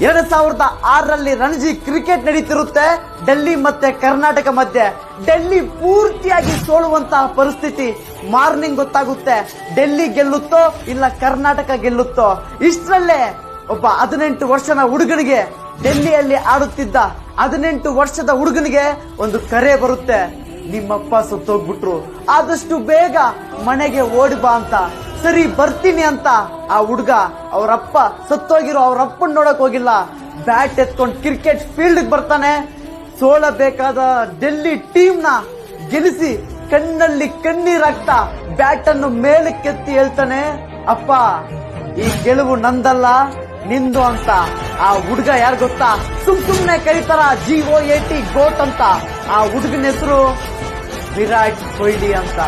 2006ರಲ್ಲಿ Ranji cricket ನಡೀತಿರುತ್ತೆ Delhi ಮತ್ತೆ ಕರ್ನಾಟಕ ಮಧ್ಯೆ. ಡೆಲ್ಲಿ ಪೂರ್ತಿಯಾಗಿ ಸೋಲುವಂತಹ ಪರಿಸ್ಥಿತಿ. ಮಾರ್ನಿಂಗ್ ಗೊತ್ತಾಗುತ್ತೆ ಡೆಲ್ಲಿ ಗೆಲ್ಲುತ್ತೋ ಇಲ್ಲ ಕರ್ನಾಟಕ ಗೆಲ್ಲುತ್ತೋ. ಇಷ್ಟರಲ್ಲೇ ಒಬ್ಬ 18 ವರ್ಷದ ಹುಡುಗನಿಗೆ, ಡೆಲ್ಲಿಯಲ್ಲಿ ಆಡುತ್ತಿದ್ದ 18 ವರ್ಷದ ಹುಡುಗನಿಗೆ ಒಂದು ಕರೆ ಬರುತ್ತೆ. ನಿಮ್ಮಪ್ಪ ಸತ್ತೋಗ್ಬಿಟ್ರು, ಆದಷ್ಟು ಬೇಗ ಮನೆಗೆ ಓಡಿ ಬಾ ಅಂತ. ಸರಿ ಬರ್ತೀನಿ ಅಂತ ಆ ಹುಡುಗ ಅವರಪ್ಪ ಸತ್ತೋಗಿರೋ ಅವರಪ್ಪನ್ ನೋಡಕ್ ಹೋಗಿಲ್ಲ, ಬ್ಯಾಟ್ ಎತ್ಕೊಂಡು ಕ್ರಿಕೆಟ್ ಫೀಲ್ಡ್ ಬರ್ತಾನೆ. ಸೋಲಬೇಕಾದ ಡೆಲ್ಲಿ ಟೀಮ್ ನ ಗೆಲ್ಲಿಸಿ ಕಣ್ಣಲ್ಲಿ ಕಣ್ಣೀರಾಗ್ತಾ ಬ್ಯಾಟ್ ಅನ್ನು ಮೇಲಕ್ಕೆತ್ತಿ ಹೇಳ್ತಾನೆ, ಅಪ್ಪ ಈ ಗೆಲುವು ನಂದಲ್ಲ ನಿಂದು ಅಂತ. ಆ ಹುಡುಗ ಯಾರು ಗೊತ್ತಾ? ಸುಮ್ನೆ ಕರೀತಾರ GOAT ಗೋಟ್ ಅಂತ. ಆ ಹುಡುಗನ ಹೆಸರು ವಿರಾಟ್ ಕೊಹ್ಲಿ ಅಂತ.